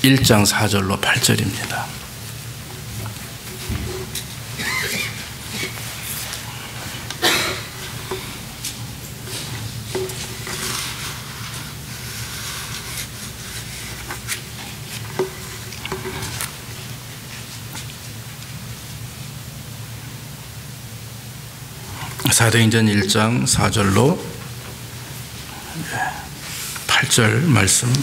1장 4절로 8절입니다. 사도행전 1장 4절로 8절 말씀,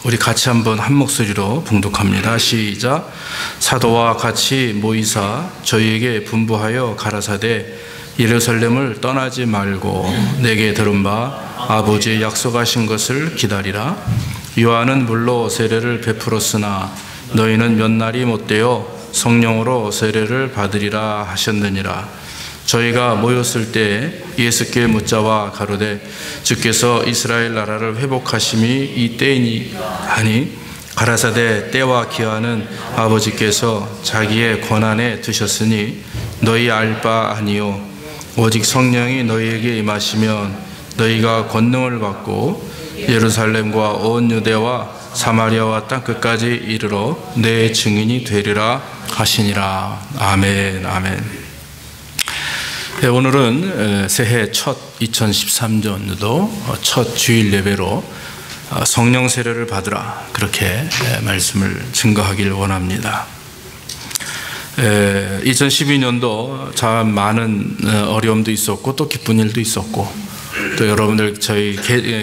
우리 같이 한번 한 목소리로 봉독합니다. 시작. 사도와 같이 모이사 저희에게 분부하여 가라사대 예루살렘을 떠나지 말고 내게 들은 바 아버지의 약속하신 것을 기다리라. 요한은 물로 세례를 베풀었으나 너희는 몇 날이 못되어 성령으로 세례를 받으리라 하셨느니라. 저희가 모였을 때 예수께 묻자와 가로되 주께서 이스라엘 나라를 회복하심이 이때이니 하니 가라사대 때와 기한은 아버지께서 자기의 권한에 두셨으니 너희 알 바 아니요 오직 성령이 너희에게 임하시면 너희가 권능을 받고 예루살렘과 온 유대와 사마리아와 땅끝까지 이르러 내 증인이 되리라 하시니라. 아멘. 아멘. 네, 오늘은 새해 첫 2013년도 첫 주일 예배로 성령 세례를 받으라, 그렇게 말씀을 증거하길 원합니다. 2012년도 참 많은 어려움도 있었고 또 기쁜 일도 있었고 또 여러분들 저희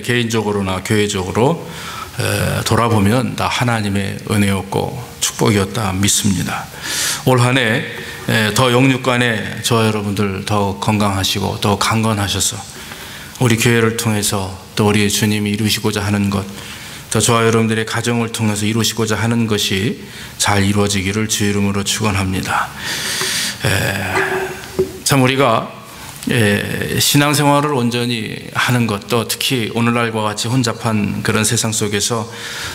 개인적으로나 교회적으로 돌아보면 다 하나님의 은혜였고 축복이었다 믿습니다. 올 한 해 더 영육간에 저와 여러분들 더 건강하시고 더 강건하셔서 우리 교회를 통해서 또 우리 주님이 이루시고자 하는 것, 또 저와 여러분들의 가정을 통해서 이루시고자 하는 것이 잘 이루어지기를 주 이름으로 축원합니다. 참 우리가 신앙생활을 온전히 하는 것, 또 특히 오늘날과 같이 혼잡한 그런 세상 속에서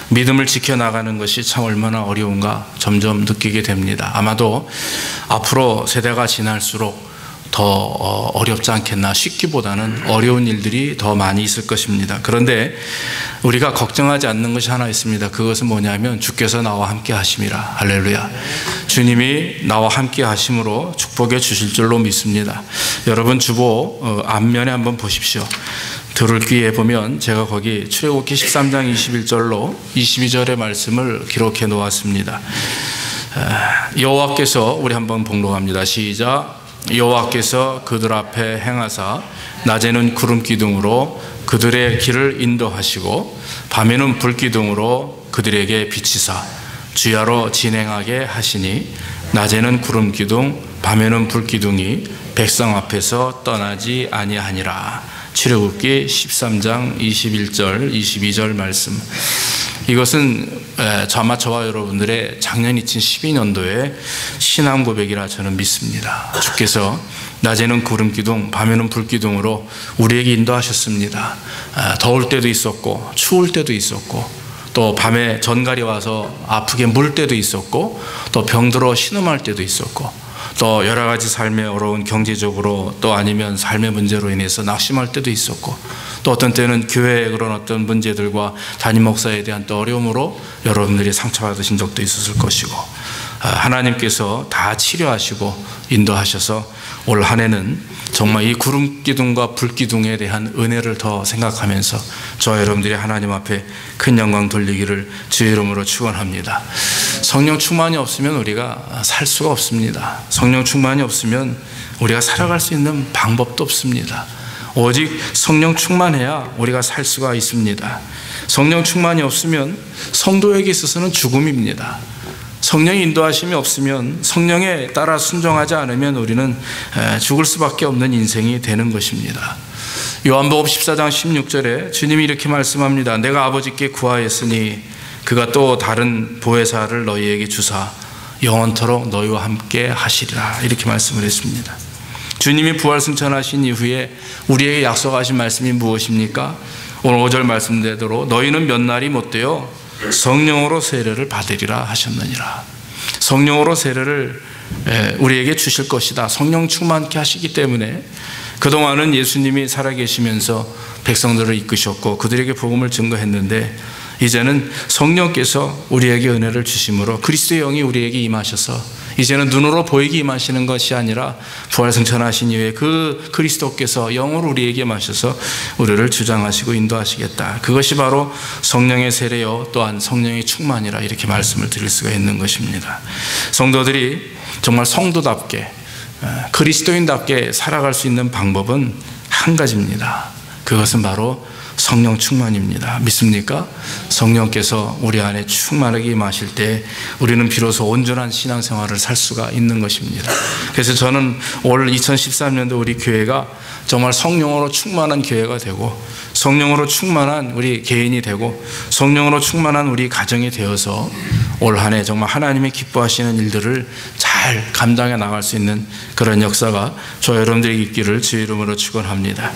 믿음을 지켜나가는 것이 참 얼마나 어려운가 점점 느끼게 됩니다. 아마도 앞으로 세대가 지날수록 더 어렵지 않겠나 싶기보다는 어려운 일들이 더 많이 있을 것입니다. 그런데 우리가 걱정하지 않는 것이 하나 있습니다. 그것은 뭐냐면 주께서 나와 함께 하심이라. 할렐루야. 주님이 나와 함께 하심으로 축복해 주실 줄로 믿습니다. 여러분 주보 앞면에 한번 보십시오. 들을 귀에 보면 제가 거기 출애굽기 13장 21절로 22절의 말씀을 기록해 놓았습니다. 여호와께서, 우리 한번 봉독합니다. 시작. 여호와께서 그들 앞에 행하사 낮에는 구름 기둥으로 그들의 길을 인도하시고 밤에는 불 기둥으로 그들에게 비치사 주야로 진행하게 하시니 낮에는 구름 기둥 밤에는 불 기둥이 백성 앞에서 떠나지 아니하니라. 출애굽기 13장 21절 22절 말씀. 이것은 저와 여러분들의 작년 2012년도의 신앙 고백이라 저는 믿습니다. 주께서 낮에는 구름 기둥, 밤에는 불 기둥으로 우리에게 인도하셨습니다. 더울 때도 있었고 추울 때도 있었고 또 밤에 전갈이 와서 아프게 물 때도 있었고 또 병들어 신음할 때도 있었고 또 여러 가지 삶의 어려운 경제적으로 또 아니면 삶의 문제로 인해서 낙심할 때도 있었고 또 어떤 때는 교회의 그런 어떤 문제들과 담임 목사에 대한 또 어려움으로 여러분들이 상처받으신 적도 있었을 것이고 하나님께서 다 치료하시고 인도하셔서 올 한 해는 정말 이 구름 기둥과 불 기둥에 대한 은혜를 더 생각하면서 저와 여러분들이 하나님 앞에 큰 영광 돌리기를 주의 이름으로 축원합니다. 성령 충만이 없으면 우리가 살 수가 없습니다. 성령 충만이 없으면 우리가 살아갈 수 있는 방법도 없습니다. 오직 성령 충만해야 우리가 살 수가 있습니다. 성령 충만이 없으면 성도에게 있어서는 죽음입니다. 성령의 인도하심이 없으면, 성령에 따라 순종하지 않으면 우리는 죽을 수밖에 없는 인생이 되는 것입니다. 요한복음 14장 16절에 주님이 이렇게 말씀합니다. 내가 아버지께 구하였으니 그가 또 다른 보혜사를 너희에게 주사 영원토록 너희와 함께 하시리라. 이렇게 말씀을 했습니다. 주님이 부활 승천하신 이후에 우리에게 약속하신 말씀이 무엇입니까? 오늘 5절 말씀대로 너희는 몇 날이 못되어 성령으로 세례를 받으리라 하셨느니라. 성령으로 세례를 우리에게 주실 것이다. 성령 충만케 하시기 때문에 그동안은 예수님이 살아계시면서 백성들을 이끄셨고 그들에게 복음을 증거했는데 이제는 성령께서 우리에게 은혜를 주심으로 그리스도의 영이 우리에게 임하셔서 이제는 눈으로 보이게 임하시는 것이 아니라 부활승천하신 이후에 그 그리스도께서 영으로 우리에게 마셔서 우리를 주장하시고 인도하시겠다. 그것이 바로 성령의 세례요 또한 성령의 충만이라 이렇게 말씀을 드릴 수가 있는 것입니다. 성도들이 정말 성도답게 그리스도인답게 살아갈 수 있는 방법은 한 가지입니다. 그것은 바로 성령 충만입니다. 믿습니까? 성령께서 우리 안에 충만하게 임하실 때 우리는 비로소 온전한 신앙생활을 살 수가 있는 것입니다. 그래서 저는 올 2013년도 우리 교회가 정말 성령으로 충만한 교회가 되고 성령으로 충만한 우리 개인이 되고 성령으로 충만한 우리 가정이 되어서 올 한 해 정말 하나님이 기뻐하시는 일들을 잘 감당해 나갈 수 있는 그런 역사가 저 여러분들이 있기를 주의 이름으로 축원합니다.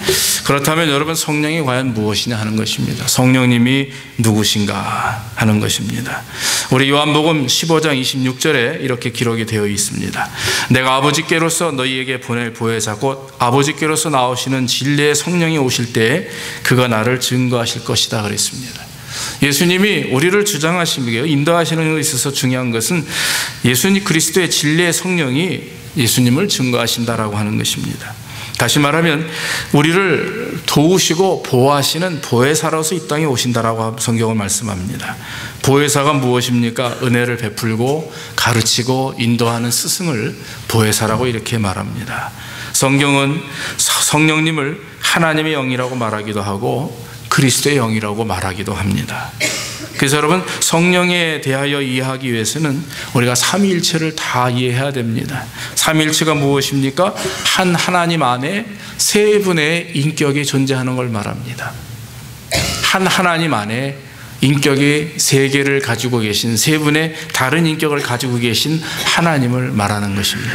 그렇다면 여러분 성령이 과연 무엇이냐 하는 것입니다. 성령님이 누구신가 하는 것입니다. 우리 요한복음 15장 26절에 이렇게 기록이 되어 있습니다. 내가 아버지께로서 너희에게 보낼 보혜사 곧 아버지께로서 나오시는 진리의 성령이 오실 때에 그가 나를 증거하실 것이다 그랬습니다. 예수님이 우리를 주장하시며 인도하시는 것에 있어서 중요한 것은 예수님 그리스도의 진리의 성령이 예수님을 증거하신다라고 하는 것입니다. 다시 말하면 우리를 도우시고 보호하시는 보혜사로서 이 땅에 오신다라고 성경은 말씀합니다. 보혜사가 무엇입니까? 은혜를 베풀고 가르치고 인도하는 스승을 보혜사라고 이렇게 말합니다. 성경은 성령님을 하나님의 영이라고 말하기도 하고 그리스도의 영이라고 말하기도 합니다. 그래서 여러분 성령에 대하여 이해하기 위해서는 우리가 삼위일체를 다 이해해야 됩니다. 삼위일체가 무엇입니까? 한 하나님 안에 세 분의 인격이 존재하는 걸 말합니다. 한 하나님 안에 인격이 세 개를 가지고 계신 세 분의 다른 인격을 가지고 계신 하나님을 말하는 것입니다.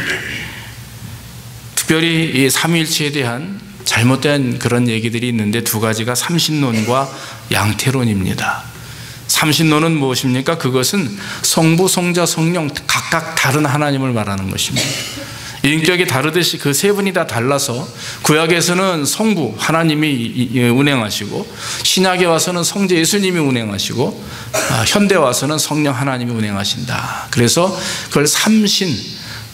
특별히 이 삼위일체에 대한 잘못된 그런 얘기들이 있는데 두 가지가 삼신론과 양태론입니다. 삼신론은 무엇입니까? 그것은 성부, 성자, 성령 각각 다른 하나님을 말하는 것입니다. 인격이 다르듯이 그 세 분이 다 달라서 구약에서는 성부 하나님이 운행하시고 신약에 와서는 성자 예수님이 운행하시고 현대 와서는 성령 하나님이 운행하신다. 그래서 그걸 삼신,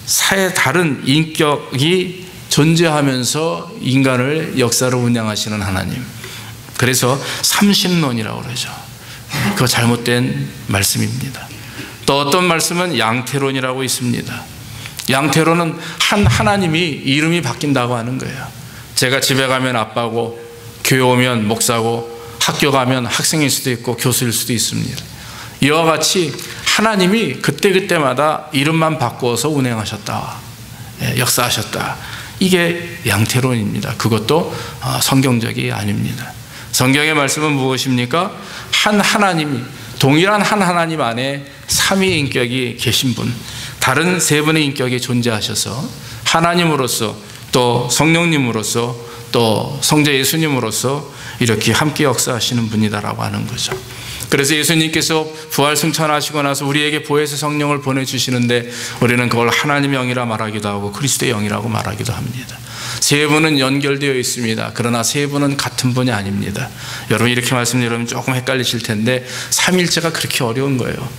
사의 다른 인격이 존재하면서 인간을 역사로 운영하시는 하나님. 그래서 삼신론이라고 그러죠. 그거 잘못된 말씀입니다. 또 어떤 말씀은 양태론이라고 있습니다. 양태론은 한 하나님이 이름이 바뀐다고 하는 거예요. 제가 집에 가면 아빠고 교회 오면 목사고 학교 가면 학생일 수도 있고 교수일 수도 있습니다. 이와 같이 하나님이 그때그때마다 이름만 바꾸어서 운행하셨다. 역사하셨다. 이게 양태론입니다. 그것도 성경적이 아닙니다. 성경의 말씀은 무엇입니까? 한 하나님이 동일한 한 하나님 안에 삼위 인격이 계신 분, 다른 세 분의 인격이 존재하셔서 하나님으로서 또 성령님으로서 또 성자 예수님으로서 이렇게 함께 역사하시는 분이다라고 하는 거죠. 그래서 예수님께서 부활승천하시고 나서 우리에게 보혜사 성령을 보내주시는데 우리는 그걸 하나님의 영이라 말하기도 하고 그리스도의 영이라고 말하기도 합니다. 세 분은 연결되어 있습니다. 그러나 세 분은 같은 분이 아닙니다. 여러분 이렇게 말씀드리면 조금 헷갈리실 텐데 삼일체가 그렇게 어려운 거예요.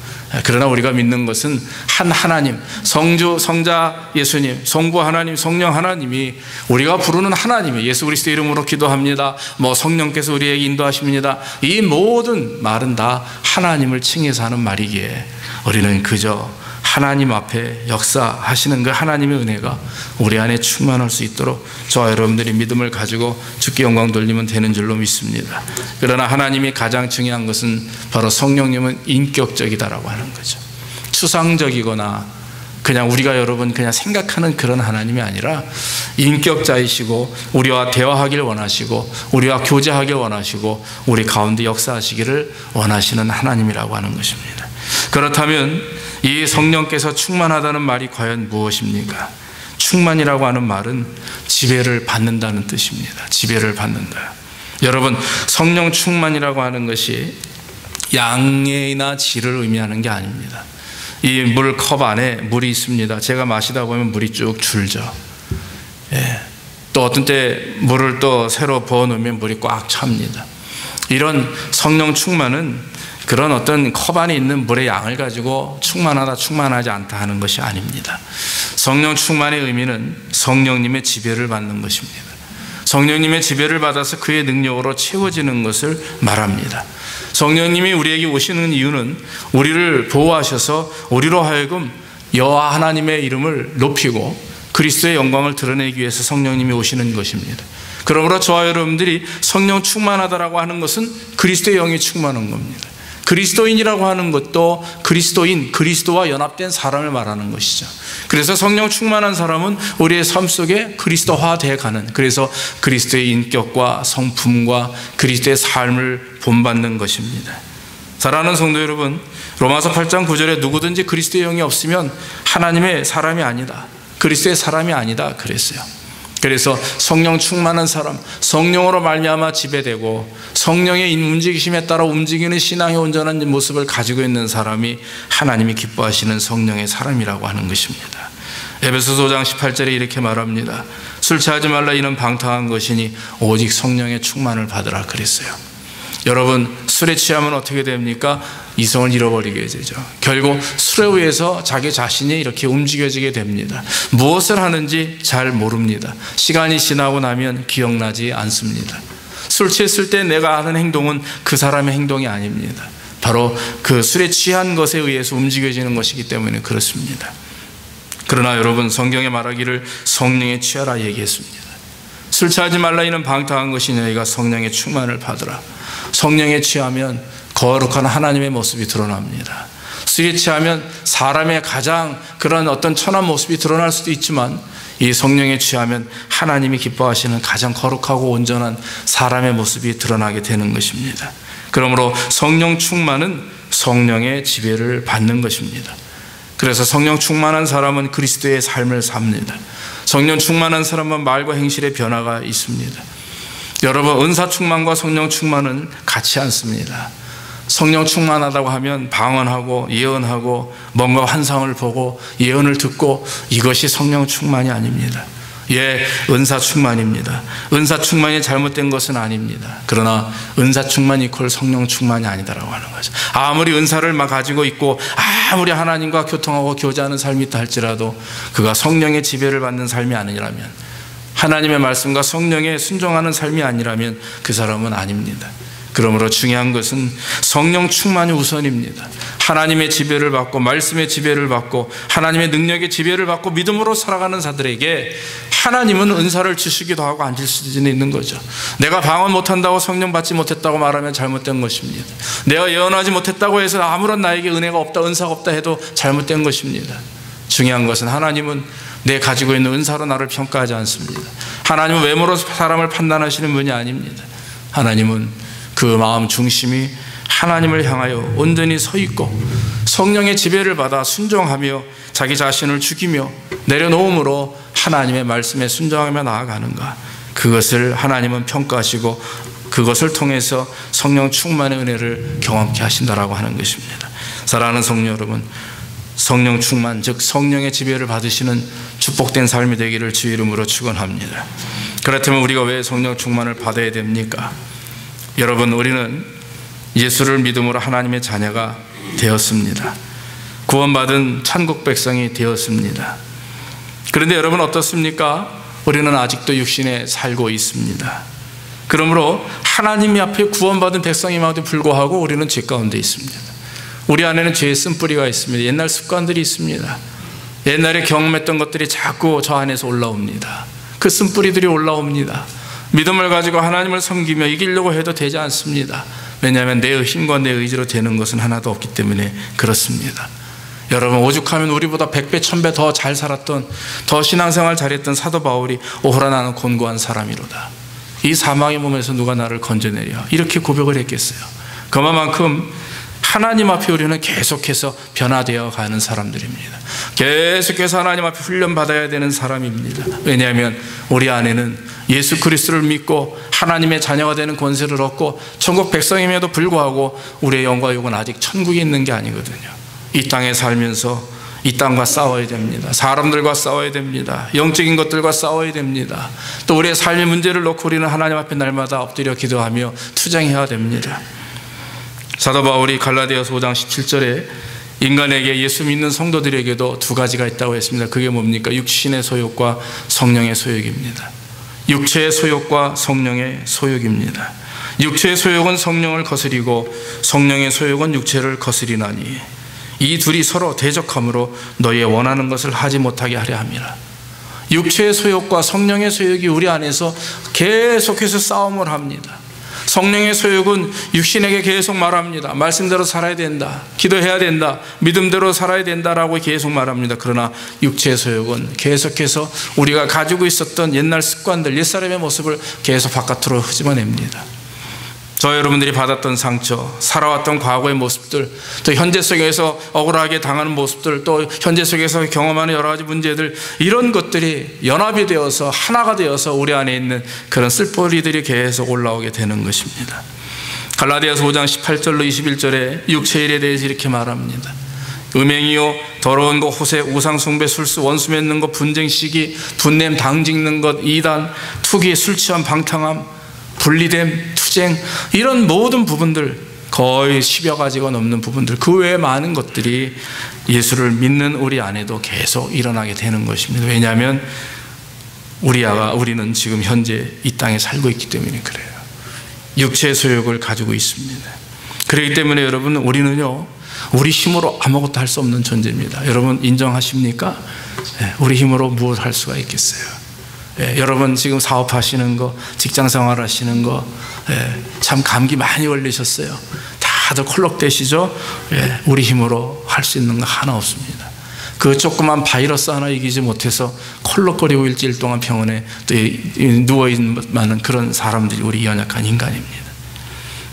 그러나 우리가 믿는 것은 한 하나님, 성주, 성자 예수님, 성부 하나님, 성령 하나님이 우리가 부르는 하나님이 예수 그리스도 이름으로 기도합니다. 성령께서 우리에게 인도하십니다. 이 모든 말은 다 하나님을 칭해서 하는 말이기에 우리는 그저 하나님 앞에 역사하시는 그 하나님의 은혜가 우리 안에 충만할 수 있도록 저와 여러분들이 믿음을 가지고 주께 영광 돌리면 되는 줄로 믿습니다. 그러나 하나님이 가장 중요한 것은 바로 성령님은 인격적이다라고 하는 거죠. 추상적이거나 그냥 우리가 여러분 그냥 생각하는 그런 하나님이 아니라 인격자이시고 우리와 대화하길 원하시고 우리와 교제하길 원하시고 우리 가운데 역사하시기를 원하시는 하나님이라고 하는 것입니다. 그렇다면 이 성령께서 충만하다는 말이 과연 무엇입니까? 충만이라고 하는 말은 지배를 받는다는 뜻입니다. 지배를 받는다. 여러분 성령 충만이라고 하는 것이 양해나 질을 의미하는 게 아닙니다. 이 물컵 안에 물이 있습니다. 제가 마시다 보면 물이 쭉 줄죠. 또 어떤 때 물을 또 새로 부어 놓으면 물이 꽉 찹니다. 이런 성령 충만은 그런 어떤 컵 안에 있는 물의 양을 가지고 충만하다 충만하지 않다 하는 것이 아닙니다. 성령 충만의 의미는 성령님의 지배를 받는 것입니다. 성령님의 지배를 받아서 그의 능력으로 채워지는 것을 말합니다. 성령님이 우리에게 오시는 이유는 우리를 보호하셔서 우리로 하여금 여호와 하나님의 이름을 높이고 그리스도의 영광을 드러내기 위해서 성령님이 오시는 것입니다. 그러므로 저와 여러분들이 성령 충만하다라고 하는 것은 그리스도의 영이 충만한 겁니다. 그리스도인이라고 하는 것도 그리스도인, 그리스도와 연합된 사람을 말하는 것이죠. 그래서 성령 충만한 사람은 우리의 삶 속에 그리스도화되어 가는, 그래서 그리스도의 인격과 성품과 그리스도의 삶을 본받는 것입니다. 사랑하는 성도 여러분, 로마서 8장 9절에 누구든지 그리스도의 영이 없으면 하나님의 사람이 아니다, 그리스도의 사람이 아니다 그랬어요. 그래서 성령 충만한 사람, 성령으로 말미암아 지배되고 성령의 움직이심에 따라 움직이는 신앙의 온전한 모습을 가지고 있는 사람이 하나님이 기뻐하시는 성령의 사람이라고 하는 것입니다. 에베소서 5장 18절에 이렇게 말합니다. 술 취하지 말라, 이는 방탕한 것이니 오직 성령의 충만을 받으라 그랬어요. 여러분, 술에 취하면 어떻게 됩니까? 이성을 잃어버리게 되죠. 결국 술에 의해서 자기 자신이 이렇게 움직여지게 됩니다. 무엇을 하는지 잘 모릅니다. 시간이 지나고 나면 기억나지 않습니다. 술 취했을 때 내가 하는 행동은 그 사람의 행동이 아닙니다. 바로 그 술에 취한 것에 의해서 움직여지는 것이기 때문에 그렇습니다. 그러나 여러분, 성경에 말하기를 성령에 취하라 얘기했습니다. 술 취하지 말라, 이는 방탕한 것이니 너희가 성령의 충만을 받으라. 성령에 취하면 거룩한 하나님의 모습이 드러납니다. 술에 취하면 사람의 가장 그런 어떤 천한 모습이 드러날 수도 있지만, 이 성령에 취하면 하나님이 기뻐하시는 가장 거룩하고 온전한 사람의 모습이 드러나게 되는 것입니다. 그러므로 성령 충만은 성령의 지배를 받는 것입니다. 그래서 성령 충만한 사람은 그리스도의 삶을 삽니다. 성령 충만한 사람은 말과 행실의 변화가 있습니다. 여러분, 은사 충만과 성령 충만은 같지 않습니다. 성령 충만하다고 하면 방언하고 예언하고 뭔가 환상을 보고 예언을 듣고 이것이 성령 충만이 아닙니다. 예, 은사 충만입니다. 은사 충만이 잘못된 것은 아닙니다. 그러나 은사 충만 이퀄 성령 충만이 아니다라고 하는 거죠. 아무리 은사를 막 가지고 있고 아무리 하나님과 교통하고 교제하는 삶이 있다 할지라도 그가 성령의 지배를 받는 삶이 아니라면, 하나님의 말씀과 성령에 순종하는 삶이 아니라면 그 사람은 아닙니다. 그러므로 중요한 것은 성령 충만이 우선입니다. 하나님의 지배를 받고 말씀의 지배를 받고 하나님의 능력의 지배를 받고 믿음으로 살아가는 자들에게 하나님은 은사를 주시기도 하고 안 줄 수도 있는 거죠. 내가 방언 못한다고 성령 받지 못했다고 말하면 잘못된 것입니다. 내가 예언하지 못했다고 해서 아무런 나에게 은혜가 없다, 은사가 없다 해도 잘못된 것입니다. 중요한 것은 하나님은 내 가지고 있는 은사로 나를 평가하지 않습니다. 하나님은 외모로 사람을 판단하시는 분이 아닙니다. 하나님은 그 마음 중심이 하나님을 향하여 온전히 서 있고 성령의 지배를 받아 순종하며 자기 자신을 죽이며 내려놓음으로 하나님의 말씀에 순종하며 나아가는가, 그것을 하나님은 평가하시고 그것을 통해서 성령 충만의 은혜를 경험케 하신다라고 하는 것입니다. 사랑하는 성도 여러분, 성령 충만, 즉 성령의 지배를 받으시는 축복된 삶이 되기를 주 이름으로 축원합니다. 그렇다면 우리가 왜 성령 충만을 받아야 됩니까? 여러분, 우리는 예수를 믿음으로 하나님의 자녀가 되었습니다. 구원받은 천국 백성이 되었습니다. 그런데 여러분 어떻습니까? 우리는 아직도 육신에 살고 있습니다. 그러므로 하나님 앞에 구원받은 백성임에도 불구하고 우리는 죄 가운데 있습니다. 우리 안에는 죄의 쓴뿌리가 있습니다. 옛날 습관들이 있습니다. 옛날에 경험했던 것들이 자꾸 저 안에서 올라옵니다. 그 쓴뿌리들이 올라옵니다. 믿음을 가지고 하나님을 섬기며 이기려고 해도 되지 않습니다. 왜냐하면 내 힘과 내 의지로 되는 것은 하나도 없기 때문에 그렇습니다. 여러분, 오죽하면 우리보다 100배 1000배 더 잘 살았던, 더 신앙생활 잘했던 사도 바울이 오호라 나는 곤고한 사람이로다, 이 사망의 몸에서 누가 나를 건져내려, 이렇게 고백을 했겠어요. 그만큼 하나님 앞에 우리는 계속해서 변화되어 가는 사람들입니다. 계속해서 하나님 앞에 훈련받아야 되는 사람입니다. 왜냐하면 우리 안에는 예수 그리스도를 믿고 하나님의 자녀가 되는 권세를 얻고 천국 백성임에도 불구하고 우리의 영과 육은 아직 천국에 있는 게 아니거든요. 이 땅에 살면서 이 땅과 싸워야 됩니다. 사람들과 싸워야 됩니다. 영적인 것들과 싸워야 됩니다. 또 우리의 삶의 문제를 놓고 우리는 하나님 앞에 날마다 엎드려 기도하며 투쟁해야 됩니다. 사도 바울이 갈라디아서 5장 17절에 인간에게 예수 믿는 성도들에게도 두 가지가 있다고 했습니다. 그게 뭡니까? 육신의 소욕과 성령의 소욕입니다. 육체의 소욕과 성령의 소욕입니다. 육체의 소욕은 성령을 거스리고 성령의 소욕은 육체를 거스리나니 이 둘이 서로 대적함으로 너희의 원하는 것을 하지 못하게 하려 함이라. 육체의 소욕과 성령의 소욕이 우리 안에서 계속해서 싸움을 합니다. 성령의 소욕은 육신에게 계속 말합니다. 말씀대로 살아야 된다, 기도해야 된다, 믿음대로 살아야 된다라고 계속 말합니다. 그러나 육체의 소욕은 계속해서 우리가 가지고 있었던 옛날 습관들, 옛사람의 모습을 계속 바깥으로 끄집어냅니다. 저 여러분들이 받았던 상처, 살아왔던 과거의 모습들, 또 현재 속에서 억울하게 당하는 모습들, 또 현재 속에서 경험하는 여러 가지 문제들, 이런 것들이 연합이 되어서 하나가 되어서 우리 안에 있는 그런 쓸뿌리들이 계속 올라오게 되는 것입니다. 갈라디아서 5장 18절로 21절에 육체의 일에 대해서 이렇게 말합니다. 음행이요, 더러운 것, 호세, 우상숭배, 술수, 원수 맺는 것, 분쟁, 시기, 분냄, 당짓는 것, 이단, 투기, 술 취함, 방탕함, 분리됨, 투쟁, 이런 모든 부분들, 거의 10여 가지가 넘는 부분들, 그 외에 많은 것들이 예수를 믿는 우리 안에도 계속 일어나게 되는 것입니다. 왜냐하면 우리는 지금 현재 이 땅에 살고 있기 때문에 그래요. 육체의 소욕을 가지고 있습니다. 그렇기 때문에 여러분, 우리는요, 우리 힘으로 아무것도 할 수 없는 존재입니다. 여러분 인정하십니까? 우리 힘으로 무엇 할 수가 있겠어요? 여러분 지금 사업하시는 거, 직장생활 하시는 거, 참 감기 많이 걸리셨어요. 다들 콜록대시죠? 우리 힘으로 할 수 있는 거 하나 없습니다. 그 조그만 바이러스 하나 이기지 못해서 콜록거리고 일주일 동안 병원에 또 누워있는 그런 사람들이 우리 연약한 인간입니다.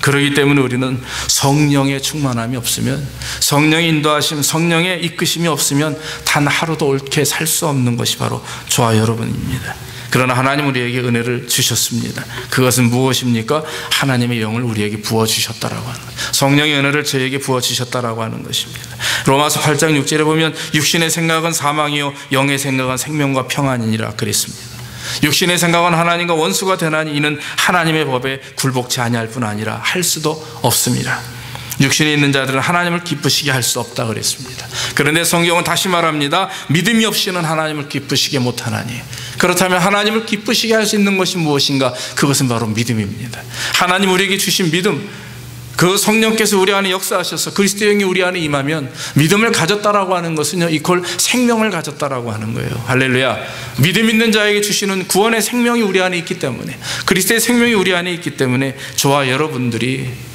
그렇기 때문에 우리는 성령의 충만함이 없으면, 성령의 인도하심, 성령의 이끄심이 없으면 단 하루도 옳게 살 수 없는 것이 바로 저와 여러분입니다. 그러나 하나님 우리에게 은혜를 주셨습니다. 그것은 무엇입니까? 하나님의 영을 우리에게 부어주셨다라고 하는 거예요. 성령의 은혜를 저에게 부어주셨다라고 하는 것입니다. 로마서 8장 6절에 보면 육신의 생각은 사망이요 영의 생각은 생명과 평안이니라 그랬습니다. 육신의 생각은 하나님과 원수가 되나니 이는 하나님의 법에 굴복치 아니할 뿐 아니라 할 수도 없습니다. 육신에 있는 자들은 하나님을 기쁘시게 할 수 없다 그랬습니다. 그런데 성경은 다시 말합니다. 믿음이 없이는 하나님을 기쁘시게 못하나니. 그렇다면 하나님을 기쁘시게 할 수 있는 것이 무엇인가? 그것은 바로 믿음입니다. 하나님 우리에게 주신 믿음, 그 성령께서 우리 안에 역사하셔서 그리스도의 영이 우리 안에 임하면 믿음을 가졌다라고 하는 것은요, 이퀄 생명을 가졌다라고 하는 거예요. 할렐루야. 믿음 있는 자에게 주시는 구원의 생명이 우리 안에 있기 때문에, 그리스도의 생명이 우리 안에 있기 때문에 저와 여러분들이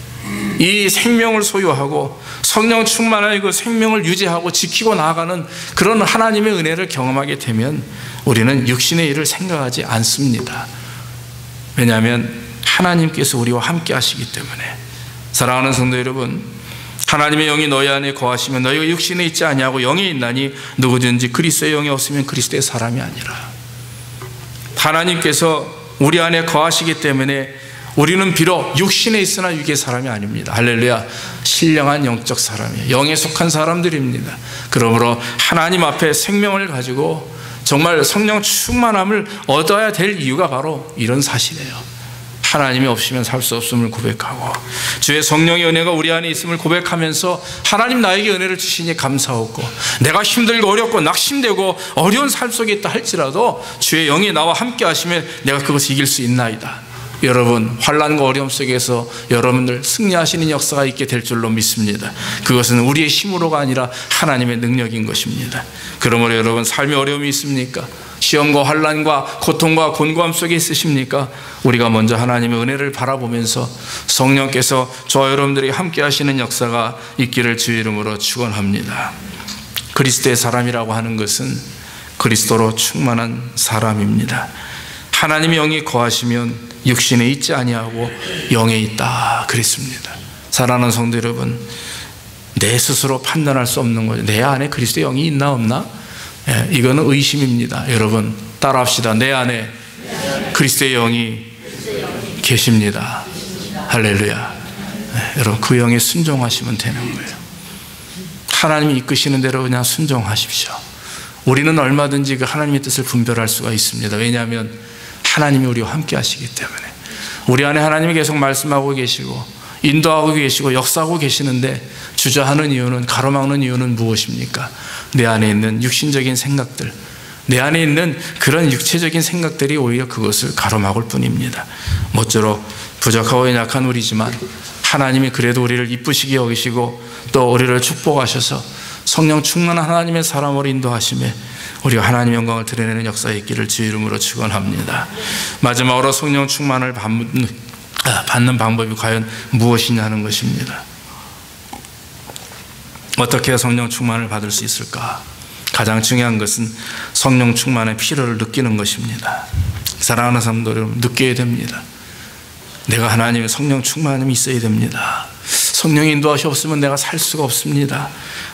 이 생명을 소유하고 성령 충만하여 그 생명을 유지하고 지키고 나아가는 그런 하나님의 은혜를 경험하게 되면 우리는 육신의 일을 생각하지 않습니다. 왜냐하면 하나님께서 우리와 함께 하시기 때문에. 사랑하는 성도 여러분, 하나님의 영이 너희 안에 거하시면 너희가 육신에 있지 아니하고 영에 있나니 누구든지 그리스도의 영이 없으면 그리스도의 사람이 아니라. 하나님께서 우리 안에 거하시기 때문에 우리는 비록 육신에 있으나 육의 사람이 아닙니다. 할렐루야. 신령한 영적 사람이에요. 영에 속한 사람들입니다. 그러므로 하나님 앞에 생명을 가지고 정말 성령 충만함을 얻어야 될 이유가 바로 이런 사실이에요. 하나님이 없으면 살 수 없음을 고백하고 주의 성령의 은혜가 우리 안에 있음을 고백하면서 하나님 나에게 은혜를 주시니 감사하고, 내가 힘들고 어렵고 낙심되고 어려운 삶 속에 있다 할지라도 주의 영이 나와 함께 하시면 내가 그것을 이길 수 있나이다. 여러분, 환난과 어려움 속에서 여러분들 승리하시는 역사가 있게 될 줄로 믿습니다. 그것은 우리의 힘으로가 아니라 하나님의 능력인 것입니다. 그러므로 여러분, 삶의 어려움이 있습니까? 시험과 환난과 고통과 곤고함 속에 있으십니까? 우리가 먼저 하나님의 은혜를 바라보면서 성령께서 저와 여러분들이 함께 하시는 역사가 있기를 주의 이름으로 축원합니다. 그리스도의 사람이라고 하는 것은 그리스도로 충만한 사람입니다. 하나님의 영이 거하시면 육신에 있지 아니하고 영에 있다 그랬습니다. 사랑하는 성도 여러분, 내 스스로 판단할 수 없는 거죠. 내 안에 그리스도의 영이 있나 없나? 이거는 의심입니다. 여러분 따라합시다. 내 안에 그리스도의 영이 계십니다. 할렐루야. 여러분 그 영에 순종하시면 되는 거예요. 하나님이 이끄시는 대로 그냥 순종하십시오. 우리는 얼마든지 그 하나님의 뜻을 분별할 수가 있습니다. 왜냐하면 하나님이 우리와 함께 하시기 때문에. 우리 안에 하나님이 계속 말씀하고 계시고 인도하고 계시고 역사하고 계시는데 주저하는 이유는, 가로막는 이유는 무엇입니까? 내 안에 있는 육신적인 생각들, 내 안에 있는 그런 육체적인 생각들이 오히려 그것을 가로막을 뿐입니다. 모쪼록 부족하고 연약한 우리지만 하나님이 그래도 우리를 이쁘시게 여기시고 또 우리를 축복하셔서 성령 충만한 하나님의 사람으로 인도하심에 우리가 하나님의 영광을 드러내는 역사에 있기를 주의 이름으로 축원합니다. 마지막으로 성령 충만을 받는 방법이 과연 무엇이냐는 것입니다. 어떻게 해야 성령 충만을 받을 수 있을까? 가장 중요한 것은 성령 충만의 필요를 느끼는 것입니다. 사랑하는 사람들 여러분, 느껴야 됩니다. 내가 하나님의 성령 충만함이 있어야 됩니다. 성령의 인도하시 없으면 내가 살 수가 없습니다.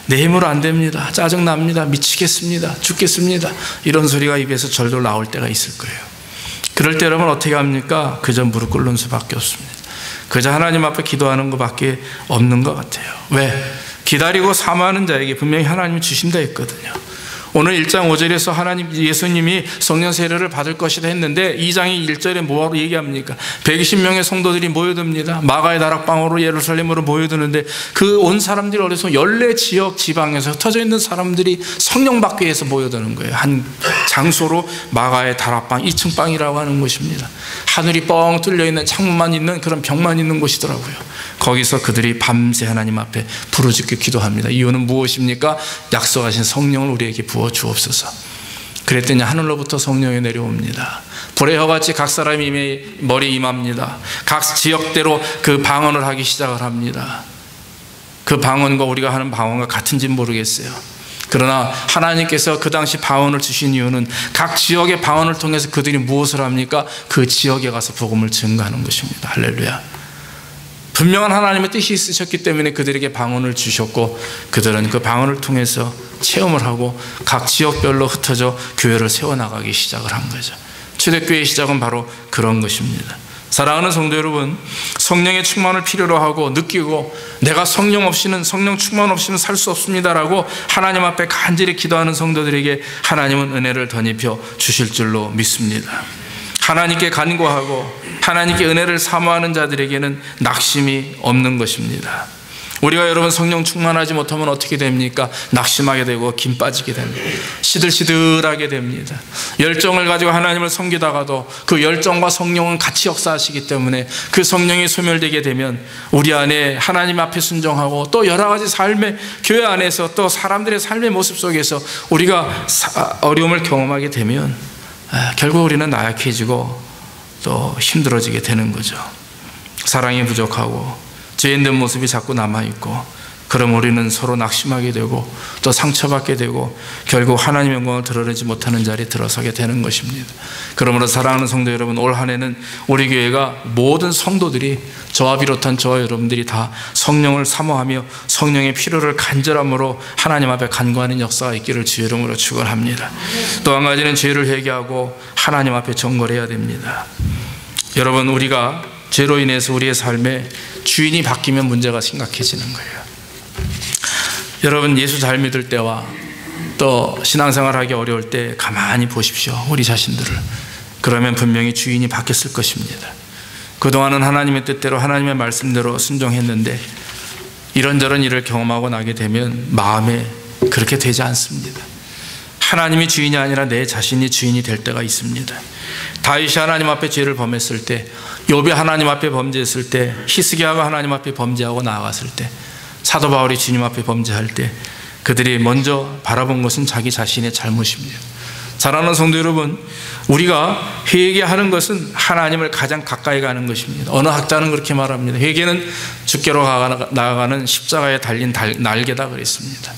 내 힘으로 안 됩니다. 짜증납니다. 미치겠습니다. 죽겠습니다. 이런 소리가 입에서 절절 나올 때가 있을 거예요. 그럴 때 여러분 어떻게 합니까? 그저 무릎 꿇는 수밖에 없습니다. 그저 하나님 앞에 기도하는 것밖에 없는 것 같아요. 왜? 기다리고 사모하는 자에게 분명히 하나님이 주신다 했거든요. 오늘 1장 5절에서 하나님, 예수님이 성령 세례를 받을 것이다 했는데 2장이 1절에 뭐하고 얘기합니까? 120명의 성도들이 모여듭니다. 마가의 다락방으로 예루살렘으로 모여드는데 그 온 사람들이 어디서 연례 지역 지방에서 흩어져 있는 사람들이 성령 받기 위해서 모여드는 거예요. 한 장소로 마가의 다락방 2층 방이라고 하는 곳입니다. 하늘이 뻥 뚫려 있는 창문만 있는 그런 벽만 있는 곳이더라고요. 거기서 그들이 밤새 하나님 앞에 부르짖고 기도합니다. 이유는 무엇입니까? 약속하신 성령을 우리에게 부어 주옵소서. 그랬더니 하늘로부터 성령이 내려옵니다. 불의 혀같이 각 사람이 머리에 임합니다. 각 지역대로 그 방언을 하기 시작을 합니다. 그 방언과 우리가 하는 방언과 같은지는 모르겠어요. 그러나 하나님께서 그 당시 방언을 주신 이유는 각 지역의 방언을 통해서 그들이 무엇을 합니까? 그 지역에 가서 복음을 증거하는 것입니다. 할렐루야. 분명한 하나님의 뜻이 있으셨기 때문에 그들에게 방언을 주셨고 그들은 그 방언을 통해서 체험을 하고 각 지역별로 흩어져 교회를 세워나가기 시작을 한 거죠. 초대교회의 시작은 바로 그런 것입니다. 사랑하는 성도 여러분, 성령의 충만을 필요로 하고 느끼고 내가 성령 충만 없이는 살 수 없습니다라고 하나님 앞에 간절히 기도하는 성도들에게 하나님은 은혜를 덧입혀 주실 줄로 믿습니다. 하나님께 간구하고 하나님께 은혜를 사모하는 자들에게는 낙심이 없는 것입니다. 우리가 여러분 성령 충만하지 못하면 어떻게 됩니까? 낙심하게 되고 김 빠지게 됩니다. 시들시들하게 됩니다. 열정을 가지고 하나님을 섬기다가도 그 열정과 성령은 같이 역사하시기 때문에 그 성령이 소멸되게 되면 우리 안에 하나님 앞에 순종하고 또 여러 가지 삶의 교회 안에서 또 사람들의 삶의 모습 속에서 우리가 어려움을 경험하게 되면 결국 우리는 나약해지고 또 힘들어지게 되는 거죠. 사랑이 부족하고 죄 있는 모습이 자꾸 남아있고 그럼 우리는 서로 낙심하게 되고 또 상처받게 되고 결국 하나님의 영광을 드러내지 못하는 자리에 들어서게 되는 것입니다. 그러므로 사랑하는 성도 여러분, 올 한 해는 우리 교회가 모든 성도들이 저와 비롯한 저와 여러분들이 다 성령을 사모하며 성령의 필요를 간절함으로 하나님 앞에 간구하는 역사가 있기를 주의 이름으로 축원합니다. 또 한 가지는 죄를 회개하고 하나님 앞에 정결해야 됩니다. 여러분, 우리가 죄로 인해서 우리의 삶에 주인이 바뀌면 문제가 심각해지는 거예요. 여러분, 예수 잘 믿을 때와 또 신앙생활하기 어려울 때 가만히 보십시오. 우리 자신들을. 그러면 분명히 주인이 바뀌었을 것입니다. 그동안은 하나님의 뜻대로 하나님의 말씀대로 순종했는데 이런저런 일을 경험하고 나게 되면 마음에 그렇게 되지 않습니다. 하나님이 주인이 아니라 내 자신이 주인이 될 때가 있습니다. 다윗이 하나님 앞에 죄를 범했을 때, 욥이 하나님 앞에 범죄했을 때, 히스기야가 하나님 앞에 범죄하고 나아갔을 때, 사도 바울이 주님 앞에 범죄할 때 그들이 먼저 바라본 것은 자기 자신의 잘못입니다. 사랑하는 성도 여러분, 우리가 회개하는 것은 하나님을 가장 가까이 가는 것입니다. 어느 학자는 그렇게 말합니다. 회개는 주께로 나아가는 십자가에 달린 날개다 그랬습니다.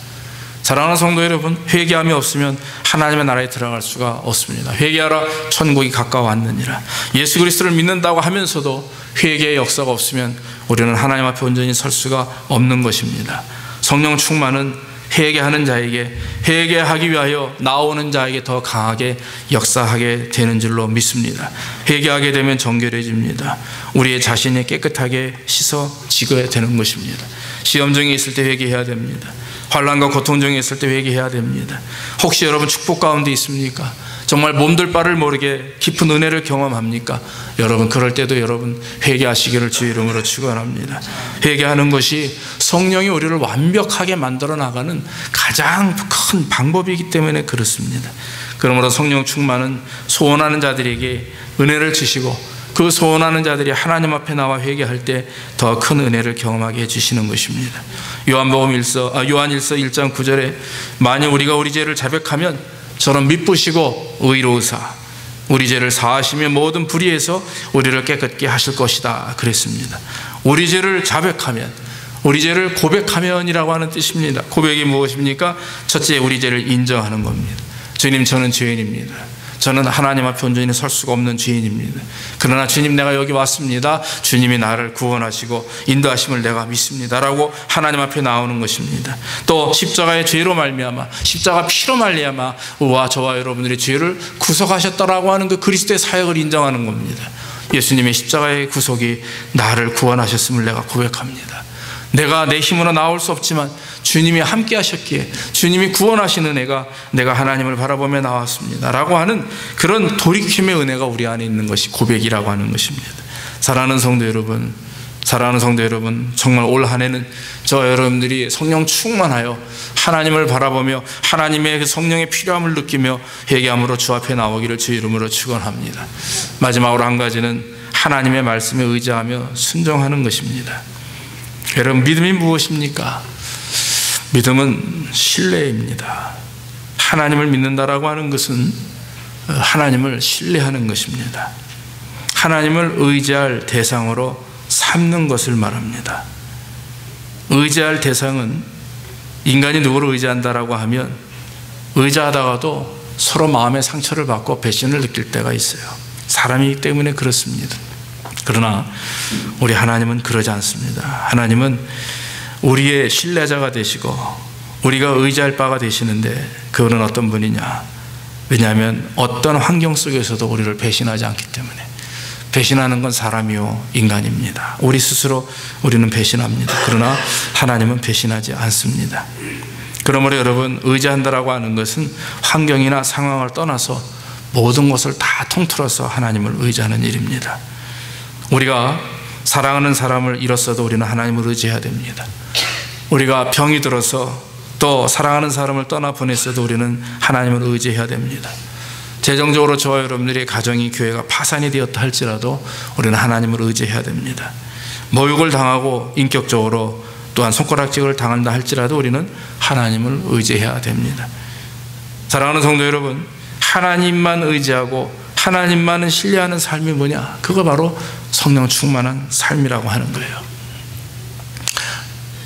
사랑하는 성도 여러분, 회개함이 없으면 하나님의 나라에 들어갈 수가 없습니다. 회개하라, 천국이 가까워왔느니라. 예수 그리스도를 믿는다고 하면서도 회개의 역사가 없으면 우리는 하나님 앞에 온전히 설 수가 없는 것입니다. 성령 충만은 회개하는 자에게, 회개하기 위하여 나오는 자에게 더 강하게 역사하게 되는 줄로 믿습니다. 회개하게 되면 정결해집니다. 우리의 자신이 깨끗하게 씻어지게 되는 것입니다. 시험 중에 있을 때 회개해야 됩니다. 환난과 고통 중에 있을 때 회개해야 됩니다. 혹시 여러분 축복 가운데 있습니까? 정말 몸둘 바를 모르게 깊은 은혜를 경험합니까? 여러분, 그럴 때도 여러분 회개하시기를 주의 이름으로 축원합니다. 회개하는 것이 성령이 우리를 완벽하게 만들어 나가는 가장 큰 방법이기 때문에 그렇습니다. 그러므로 성령 충만은 소원하는 자들에게 은혜를 주시고, 그 소원하는 자들이 하나님 앞에 나와 회개할 때 더 큰 은혜를 경험하게 해주시는 것입니다. 요한일서 1장 9절에 만일 우리가 우리 죄를 자백하면 저는 미쁘시고 의로우사 우리 죄를 사하시며 모든 불의에서 우리를 깨끗게 하실 것이다 그랬습니다. 우리 죄를 자백하면, 우리 죄를 고백하면이라고 하는 뜻입니다. 고백이 무엇입니까? 첫째, 우리 죄를 인정하는 겁니다. 주님, 저는 죄인입니다. 저는 하나님 앞에 온전히 설 수가 없는 죄인입니다. 그러나 주님, 내가 여기 왔습니다. 주님이 나를 구원하시고 인도하심을 내가 믿습니다 라고 하나님 앞에 나오는 것입니다. 또 십자가의 죄로 말미암아, 십자가 피로 말미암아 저와 여러분들의 죄를 구속하셨다라고 하는 그 그리스도의 사역을 인정하는 겁니다. 예수님의 십자가의 구속이 나를 구원하셨음을 내가 고백합니다. 내가 내 힘으로 나올 수 없지만 주님이 함께 하셨기에 주님이 구원하신 은혜가 내가 하나님을 바라보며 나왔습니다 라고 하는 그런 돌이킴의 은혜가 우리 안에 있는 것이 고백이라고 하는 것입니다. 사랑하는 성도 여러분, 정말 올 한 해는 저 여러분들이 성령 충만하여 하나님을 바라보며 하나님의 그 성령의 필요함을 느끼며 회개함으로 주 앞에 나오기를 주 이름으로 축원합니다. 마지막으로 한 가지는 하나님의 말씀에 의지하며 순종하는 것입니다. 여러분, 믿음이 무엇입니까? 믿음은 신뢰입니다. 하나님을 믿는다라고 하는 것은 하나님을 신뢰하는 것입니다. 하나님을 의지할 대상으로 삼는 것을 말합니다. 의지할 대상은 인간이 누구를 의지한다라고 하면 의지하다가도 서로 마음의 상처를 받고 배신을 느낄 때가 있어요. 사람이기 때문에 그렇습니다. 그러나 우리 하나님은 그러지 않습니다. 하나님은 우리의 신뢰자가 되시고 우리가 의지할 바가 되시는데, 그분은 어떤 분이냐? 왜냐하면 어떤 환경 속에서도 우리를 배신하지 않기 때문에. 배신하는 건 사람이요 인간입니다. 우리 스스로 우리는 배신합니다. 그러나 하나님은 배신하지 않습니다. 그러므로 여러분, 의지한다라고 하는 것은 환경이나 상황을 떠나서 모든 것을 다 통틀어서 하나님을 의지하는 일입니다. 우리가 사랑하는 사람을 잃었어도 우리는 하나님을 의지해야 됩니다. 우리가 병이 들어서 또 사랑하는 사람을 떠나보냈어도 우리는 하나님을 의지해야 됩니다. 재정적으로 저와 여러분들의 가정이, 교회가 파산이 되었다 할지라도 우리는 하나님을 의지해야 됩니다. 모욕을 당하고 인격적으로 또한 손가락질을 당한다 할지라도 우리는 하나님을 의지해야 됩니다. 사랑하는 성도 여러분, 하나님만 의지하고 하나님만은 신뢰하는 삶이 뭐냐? 그거 바로 성령 충만한 삶이라고 하는 거예요.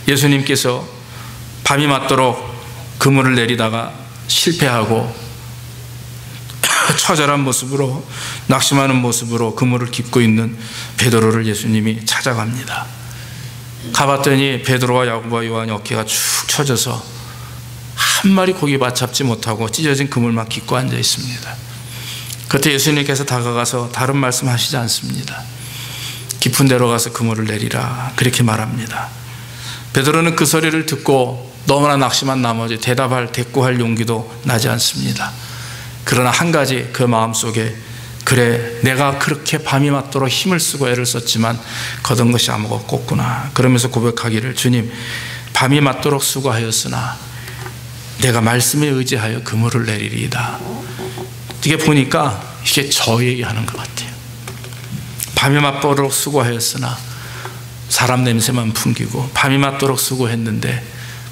예수님께서 밤이 맞도록 그물을 내리다가 실패하고 처절한 모습으로, 낙심하는 모습으로 그물을 깁고 있는 베드로를 예수님이 찾아갑니다. 가봤더니 베드로와 야고보와 요한이 어깨가 축 처져서 한 마리 고기 잡지 못하고 찢어진 그물만 깁고 앉아 있습니다. 그때 예수님께서 다가가서 다른 말씀 하시지 않습니다. 깊은 데로 가서 그물을 내리라, 그렇게 말합니다. 베드로는 그 소리를 듣고 너무나 낙심한 나머지 대꾸할 용기도 나지 않습니다. 그러나 한 가지 그 마음속에, 그래, 내가 그렇게 밤이 맞도록 힘을 쓰고 애를 썼지만 거둔 것이 아무것도 없구나, 그러면서 고백하기를, 주님, 밤이 맞도록 수고하였으나 내가 말씀에 의지하여 그물을 내리리이다. 이게 보니까 이게 저 얘기하는 것 같아요. 밤이 맞도록 수고하였으나 사람 냄새만 풍기고, 밤이 맞도록 수고했는데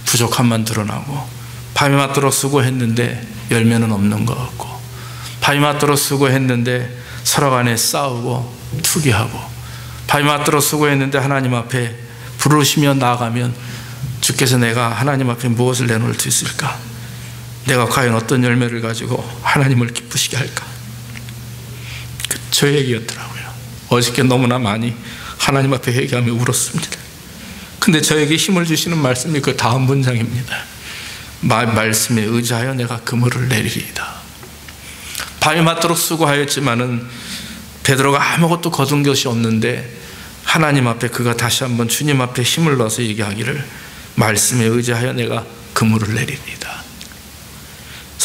부족함만 드러나고, 밤이 맞도록 수고했는데 열매는 없는 것 같고, 밤이 맞도록 수고했는데 서로 간에 싸우고 투기하고, 밤이 맞도록 수고했는데 하나님 앞에 부르시며 나아가면 주께서 내가 하나님 앞에 무엇을 내놓을 수 있을까? 내가 과연 어떤 열매를 가지고 하나님을 기쁘시게 할까? 저 얘기였더라고요. 어저께 너무나 많이 하나님 앞에 회개하며 울었습니다. 근데 저에게 힘을 주시는 말씀이 그 다음 문장입니다. 말씀에 의지하여 내가 그물을 내리리이다. 밤이 맞도록 수고하였지만은 베드로가 아무것도 거둔 것이 없는데 하나님 앞에 그가 다시 한번 주님 앞에 힘을 넣어서 얘기하기를, 말씀에 의지하여 내가 그물을 내리리이다.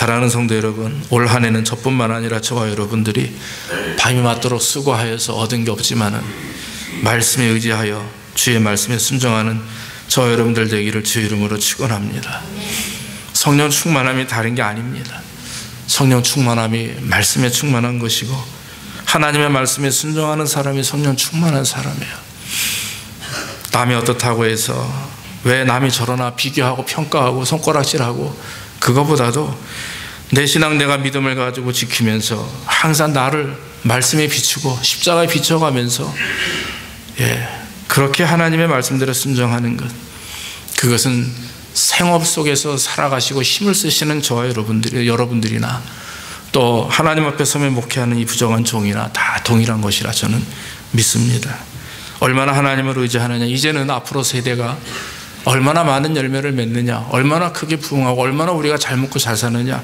사랑하는 성도 여러분, 올 한 해는 저뿐만 아니라 저와 여러분들이 밤이 맞도록 수고하여서 얻은 게 없지만은 말씀에 의지하여 주의 말씀에 순종하는 저와 여러분들 되기를 주의 이름으로 축원합니다. 성령 충만함이 다른 게 아닙니다. 성령 충만함이 말씀에 충만한 것이고, 하나님의 말씀에 순종하는 사람이 성령 충만한 사람이에요. 남이 어떻다고 해서 왜 남이 저러나 비교하고 평가하고 손가락질하고, 그거보다도 내 신앙, 내가 믿음을 가지고 지키면서 항상 나를 말씀에 비추고 십자가에 비춰가면서 그렇게 하나님의 말씀대로 순종하는 것, 그것은 생업 속에서 살아가시고 힘을 쓰시는 저와 여러분들이나 또 하나님 앞에 서며 목회하는 이 부정한 종이나 다 동일한 것이라 저는 믿습니다. 얼마나 하나님을 의지하느냐, 이제는 앞으로 세대가 얼마나 많은 열매를 맺느냐, 얼마나 크게 부흥하고 얼마나 우리가 잘 먹고 잘 사느냐,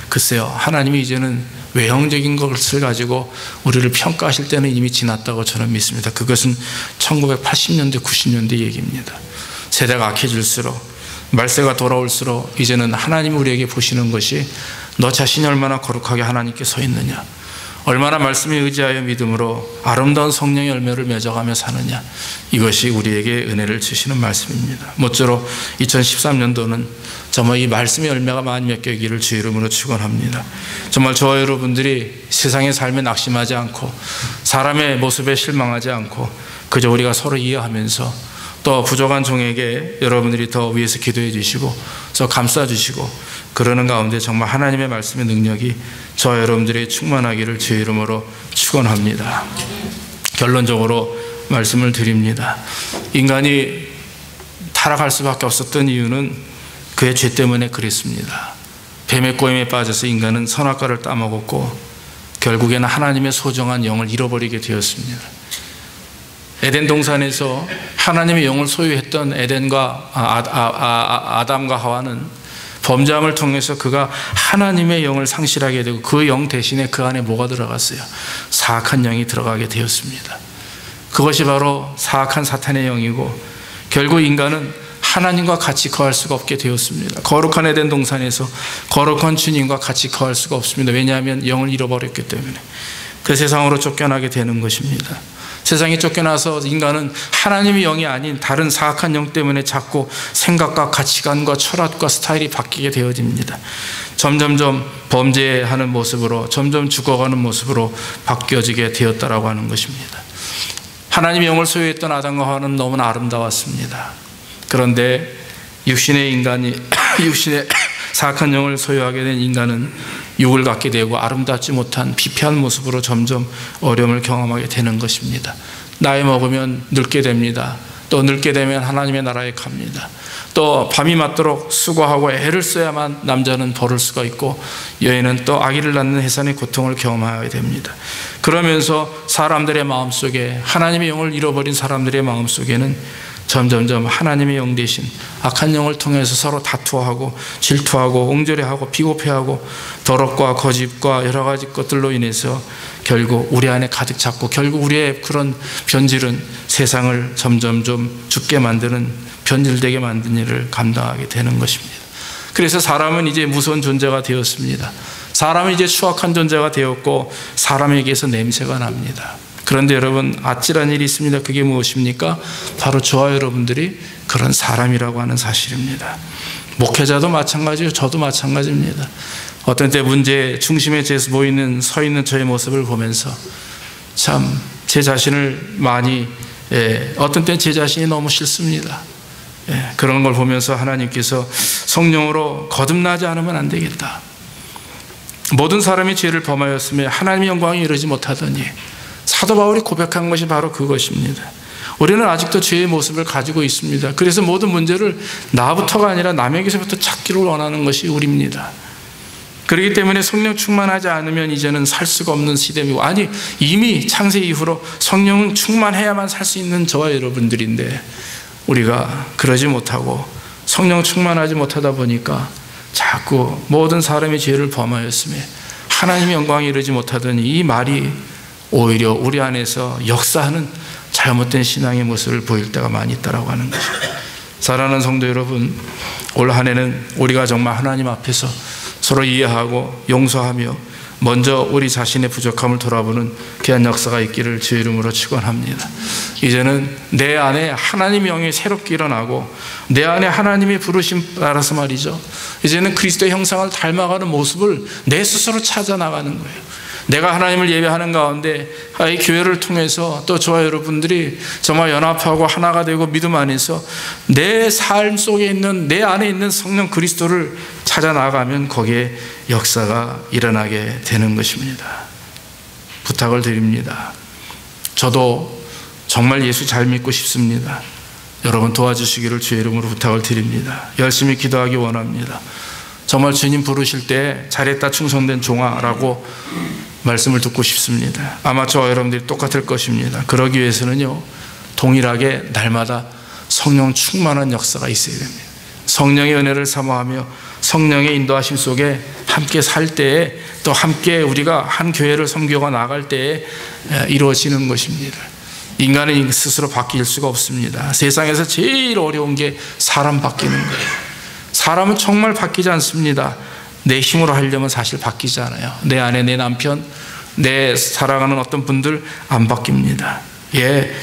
글쎄요, 하나님이 이제는 외형적인 것을 가지고 우리를 평가하실 때는 이미 지났다고 저는 믿습니다. 그것은 1980년대 90년대 얘기입니다. 세대가 악해질수록, 말세가 돌아올수록 이제는 하나님이 우리에게 보시는 것이 너 자신이 얼마나 거룩하게 하나님께 서 있느냐, 얼마나 말씀에 의지하여 믿음으로 아름다운 성령의 열매를 맺어가며 사느냐, 이것이 우리에게 은혜를 주시는 말씀입니다. 모쪼록 2013년도는 정말 이 말씀의 열매가 많이 맺기를 주의 이름으로 축원합니다. 정말 저와 여러분들이 세상의 삶에 낙심하지 않고 사람의 모습에 실망하지 않고 그저 우리가 서로 이해하면서 또 부족한 종에게 여러분들이 더 위에서 기도해 주시고 저 감싸 주시고 그러는 가운데 정말 하나님의 말씀의 능력이 저와 여러분들이 충만하기를 주의 이름으로 축원합니다. 결론적으로 말씀을 드립니다. 인간이 타락할 수밖에 없었던 이유는 그의 죄 때문에 그랬습니다. 뱀의 꼬임에 빠져서 인간은 선악과를 따먹었고 결국에는 하나님의 소중한 영을 잃어버리게 되었습니다. 에덴 동산에서 하나님의 영을 소유했던 아담과 하와는 범죄함을 통해서 그가 하나님의 영을 상실하게 되고 그 영 대신에 그 안에 뭐가 들어갔어요? 사악한 영이 들어가게 되었습니다. 그것이 바로 사악한 사탄의 영이고, 결국 인간은 하나님과 같이 거할 수가 없게 되었습니다. 거룩한 에덴 동산에서 거룩한 주님과 같이 거할 수가 없습니다. 왜냐하면 영을 잃어버렸기 때문에. 그 세상으로 쫓겨나게 되는 것입니다. 세상에 쫓겨나서 인간은 하나님의 영이 아닌 다른 사악한 영 때문에 자꾸 생각과 가치관과 철학과 스타일이 바뀌게 되어집니다. 점점점 범죄하는 모습으로, 점점 죽어가는 모습으로 바뀌어지게 되었다라고 하는 것입니다. 하나님의 영을 소유했던 아담과 하와는 너무나 아름다웠습니다. 그런데 육신의 사악한 영을 소유하게 된 인간은 육을 갖게 되고 아름답지 못한 피폐한 모습으로 점점 어려움을 경험하게 되는 것입니다. 나이 먹으면 늙게 됩니다. 또 늙게 되면 하나님의 나라에 갑니다. 또 밤이 맞도록 수고하고 애를 써야만 남자는 벌을 수가 있고 여인은 또 아기를 낳는 해산의 고통을 경험하게 됩니다. 그러면서 사람들의 마음속에, 하나님의 영을 잃어버린 사람들의 마음속에는 점점점 하나님의 영 대신 악한 영을 통해서 서로 다투하고 질투하고 옹졸해하고 비겁해하고 더럽과 거짓과 여러 가지 것들로 인해서 결국 우리 안에 가득 찼고, 결국 우리의 그런 변질은 세상을 점점 좀 죽게 만드는, 변질되게 만드는 일을 감당하게 되는 것입니다. 그래서 사람은 이제 무서운 존재가 되었습니다. 사람은 이제 추악한 존재가 되었고 사람에게서 냄새가 납니다. 그런데 여러분, 아찔한 일이 있습니다. 그게 무엇입니까? 바로 저와 여러분들이 그런 사람이라고 하는 사실입니다. 목회자도 마찬가지요. 저도 마찬가지입니다. 어떤 때 문제 중심에 서 있는 저의 모습을 보면서 참 제 자신을 많이, 어떤 때 제 자신이 너무 싫습니다. 그런 걸 보면서 하나님께서 성령으로 거듭나지 않으면 안 되겠다. 모든 사람이 죄를 범하였으며 하나님의 영광에 이르지 못하더니, 사도 바울이 고백한 것이 바로 그것입니다. 우리는 아직도 죄의 모습을 가지고 있습니다. 그래서 모든 문제를 나부터가 아니라 남에게서부터 찾기를 원하는 것이 우리입니다. 그렇기 때문에 성령 충만하지 않으면 이제는 살 수가 없는 시대이고, 아니 이미 창세 이후로 성령 충만해야만 살 수 있는 저와 여러분들인데 우리가 그러지 못하고 성령 충만하지 못하다 보니까 자꾸 모든 사람이 죄를 범하였으며 하나님의 영광에 이르지 못하더니, 이 말이 오히려 우리 안에서 역사하는 잘못된 신앙의 모습을 보일 때가 많이 있다고 하는 것입니다. 사랑하는 성도 여러분, 올 한 해는 우리가 정말 하나님 앞에서 서로 이해하고 용서하며 먼저 우리 자신의 부족함을 돌아보는 귀한 역사가 있기를 주의 이름으로 축원합니다. 이제는 내 안에 하나님의 영이 새롭게 일어나고 내 안에 하나님의 부르심 따라서 말이죠, 이제는 그리스도의 형상을 닮아가는 모습을 내 스스로 찾아 나가는 거예요. 내가 하나님을 예배하는 가운데 이 교회를 통해서 또 저와 여러분들이 정말 연합하고 하나가 되고 믿음 안에서 내 삶 속에 있는 내 안에 있는 성령 그리스도를 찾아 나가면 거기에 역사가 일어나게 되는 것입니다. 부탁을 드립니다. 저도 정말 예수 잘 믿고 싶습니다. 여러분 도와주시기를 주의 이름으로 부탁을 드립니다. 열심히 기도하기 원합니다. 정말 주님 부르실 때 잘했다 충성된 종아라고 말씀을 듣고 싶습니다. 아마 저와 여러분들이 똑같을 것입니다. 그러기 위해서는요, 동일하게 날마다 성령 충만한 역사가 있어야 됩니다. 성령의 은혜를 사모하며 성령의 인도하심 속에 함께 살 때에 또 함께 우리가 한 교회를 섬겨가 나갈 때에 이루어지는 것입니다. 인간은 스스로 바뀔 수가 없습니다. 세상에서 제일 어려운 게 사람 바뀌는 거예요. 사람은 정말 바뀌지 않습니다. 내 힘으로 하려면 사실 바뀌지 않아요. 내 아내, 내 남편, 내 사랑하는 어떤 분들 안 바뀝니다.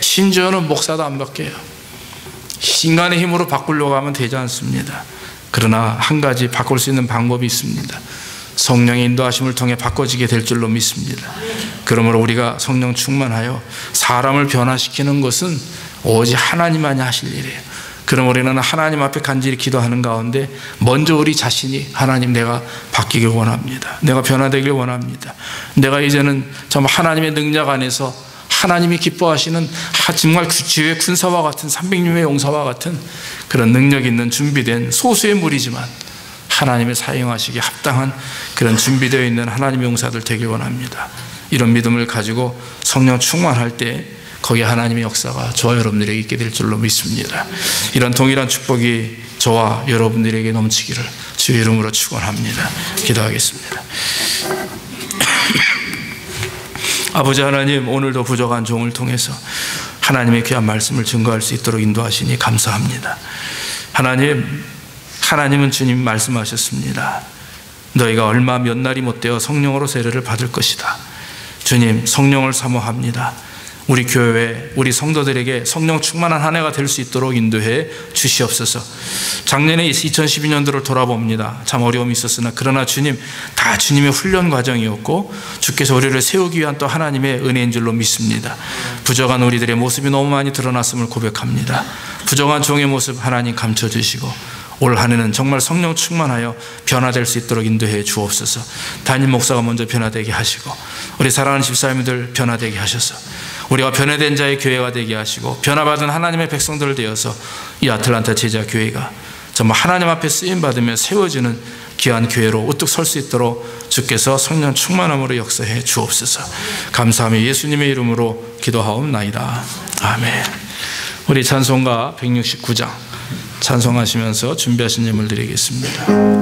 심지어는 목사도 안 바뀌어요. 인간의 힘으로 바꾸려고 하면 되지 않습니다. 그러나 한 가지 바꿀 수 있는 방법이 있습니다. 성령의 인도하심을 통해 바꿔지게 될 줄로 믿습니다. 그러므로 우리가 성령 충만하여 사람을 변화시키는 것은 오직 하나님만이 하실 일이에요. 그럼 우리는 하나님 앞에 간절히 기도하는 가운데 먼저 우리 자신이 하나님, 내가 바뀌길 원합니다. 내가 변화되길 원합니다. 내가 이제는 정말 하나님의 능력 안에서 하나님이 기뻐하시는 정말 지휘의 군사와 같은 300류의 용사와 같은 그런 능력 있는 준비된 소수의 무리지만 하나님의 사용하시기에 합당한 그런 준비되어 있는 하나님의 용사들 되길 원합니다. 이런 믿음을 가지고 성령 충만할 때 거기에 하나님의 역사가 저와 여러분들에게 있게 될 줄로 믿습니다. 이런 동일한 축복이 저와 여러분들에게 넘치기를 주의 이름으로 축원합니다. 기도하겠습니다. 아버지 하나님, 오늘도 부족한 종을 통해서 하나님의 귀한 말씀을 증거할 수 있도록 인도하시니 감사합니다. 하나님은 주님 말씀하셨습니다. 너희가 얼마 몇 날이 못되어 성령으로 세례를 받을 것이다. 주님, 성령을 사모합니다. 우리 교회, 우리 성도들에게 성령 충만한 한 해가 될 수 있도록 인도해 주시옵소서. 작년에 2012년도를 돌아봅니다. 참 어려움이 있었으나 그러나 주님, 다 주님의 훈련 과정이었고 주께서 우리를 세우기 위한 또 하나님의 은혜인 줄로 믿습니다. 부족한 우리들의 모습이 너무 많이 드러났음을 고백합니다. 부족한 종의 모습 하나님 감춰주시고 올 한 해는 정말 성령 충만하여 변화될 수 있도록 인도해 주옵소서. 담임 목사가 먼저 변화되게 하시고 우리 사랑하는 집사님들 변화되게 하셔서 우리가 변화된 자의 교회가 되게 하시고 변화받은 하나님의 백성들 되어서 이 아틀란타 제자교회가 정말 하나님 앞에 쓰임받으며 세워지는 귀한 교회로 우뚝 설 수 있도록 주께서 성령 충만함으로 역사해 주옵소서. 감사하며 예수님의 이름으로 기도하옵나이다. 아멘. 우리 찬송가 169장 찬송하시면서 준비하신 예물 드리겠습니다.